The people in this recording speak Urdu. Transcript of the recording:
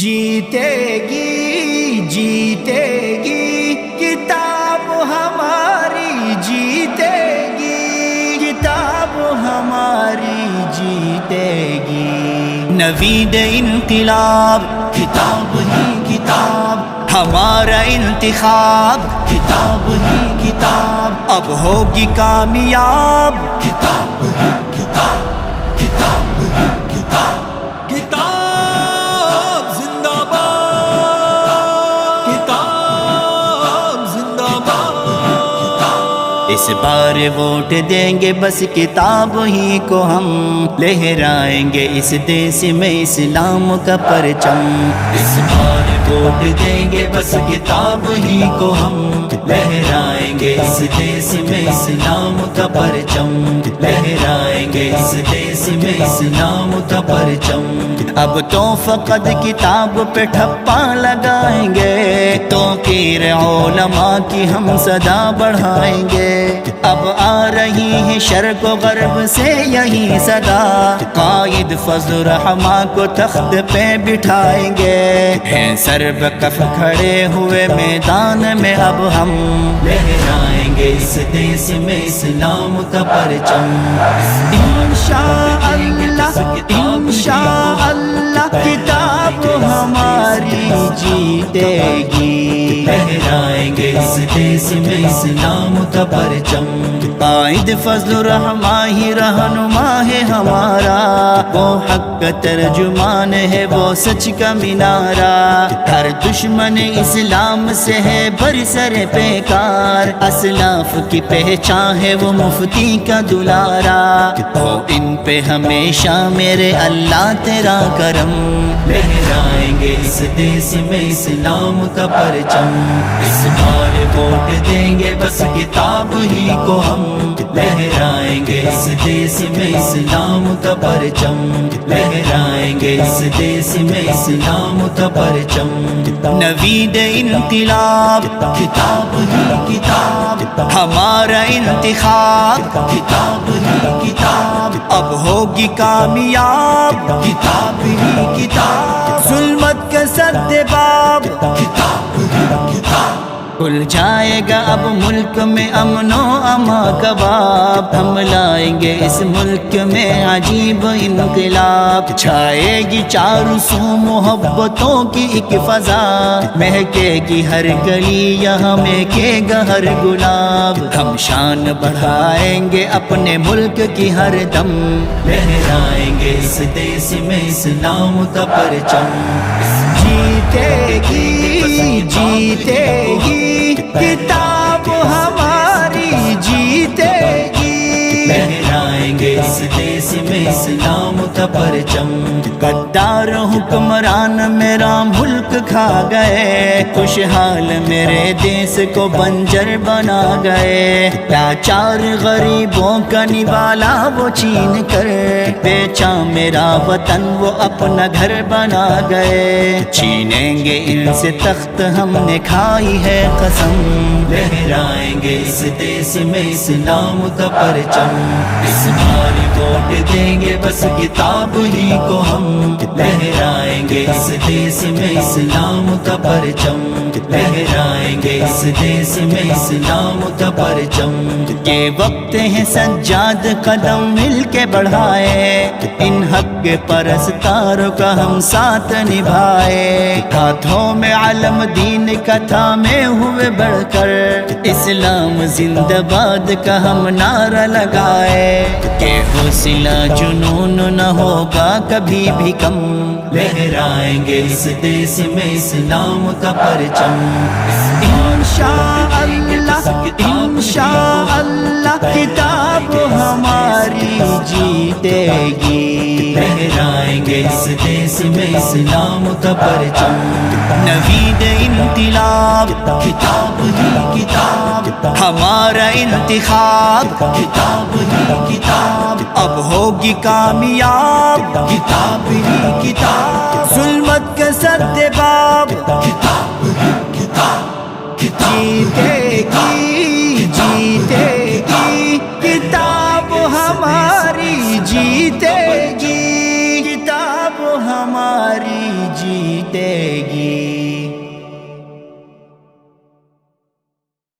جیتے گی کتاب ہماری جیتے گی، کتاب ہماری جیتے گی۔ نوید انقلاب کتاب ہی کتاب، ہمارا انتخاب کتاب ہی کتاب، اب ہوگی کامیاب کتاب ہی کتاب، کتاب ہی کتاب، کتاب زندہ باد، کتاب زندہ باد۔ اس بار ووٹ دیں گے بس کتاب ہی کو ہم، لہرائیں گے اس دیس میں اسلام کا پرچم۔ اس بار ووٹ دیں گے بس کتاب ہی کو ہم، لہرائیں گے اس دیس میں اسلام کا پرچم، لہرائیں گے اس دیس میں اسلام کا پرچم۔ اب تو فقط کتاب پہ ٹھپا لگائیں گے، توقیر علماء کی ہم صدا بڑھائیں گے۔ اب آ رہی ہے شرق و غرب سے یہی صدا، قائد فضل الرحمن کو تخت پہ بٹھائیں گے۔ ہیں سر بکف کھڑے ہوئے میدان میں اب ہم، لہرائیں گے اس دیس میں اسلام کا پرچم۔ انشاءاللہ انشاءاللہ کتاب ہماری جیتے گی، لہرائیں گے اس دیس میں اسلام کا پرچم۔ قائد فضل الرحمن ہی رہنما ہے ہمارا، وہ حق کا ترجمان ہے، وہ سچ کا مینارہ۔ ہر دشمن اسلام سے ہے برسر پیکار، اسلاف کی پہچان ہے وہ مفتی کا دلارا۔ ہو ان پہ ہمیشہ میرے اللہ تیرا کرم، لہرائیں گے اس دیس میں اسلام کا پرچم۔ اس بار ووٹ دیں گے بس کتاب ہی کو ہم، لہرائیں گے اس دیس میں اسلام کا پرچم، لہرائیں گے اس دیس میں اسلام کا پرچم۔ نوید انقلاب کتاب ہی کتاب، ہمارا انتخاب کتاب ہی کتاب، اب ہوگی کامیاب کتاب ہی کتاب۔ ظلمت کا سدباب کتاب ہی کتاب، کھل جائے گا اب ملک میں امن و اما کباب، ہم لائیں گے اس ملک میں عجیب انقلاب۔ چھائے گی چاروں سو محبتوں کی ایک فضا، مہکے گی ہر گلی یہاں مہکے گا ہر گلاب۔ ہم شان بڑھائیں گے اپنے ملک کی ہر دم، لہرائیں گے اس دیس میں اسلام کا پرچم۔ جیتے گی کتاب ہماری جیتے گی، لہرائیں گے اس دیس میں اسلام کا پرچم۔ غدار حکمران میرا ملک کھا گئے، خوشحال میرے دیس کو بنجر بنا گئے۔ لاچار غریبوں کا نوالا وہ چھین کر، بیچا میرا وطن وہ اپنا گھر بنا گئے۔ چھینیں گے ان سے تخت ہم نے کھائی ہے قسم، لہرائیں گے اس دیس میں اسلام کا پرچم۔ اس بار ووٹ دیں گے بس کتاب ہی کو ہم، لہرائیں گے اس دیس میں اسلام کا پرچم، لہرائیں گے اس دیس میں اسلام کا پرچم۔ یہ وقت ہے سجاد قدم مل کے بڑھائے، ان حق پرستاروں کا ہم ساتھ نبھائے۔ ہاتھوں میں علم دین کا تھامے ہوئے بڑھ کر، اسلام زندہ باد کا ہم نعرہ لگائے۔ کہ حوصلہ جنون نہ ہوگا کبھی بھی کم، لہرائیں گے اس دیس میں اسلام کا پرچم۔ انشاءاللہ انشاءاللہ کتاب ہماری جیتے گی، لہرائیں گے اس دیس میں اسلام کا پرچم۔ نوید انقلاب کتاب ہی کتاب، ہمارا انتخاب کتاب ہی کتاب، اب ہوگی کامیاب کتاب ہی کتاب۔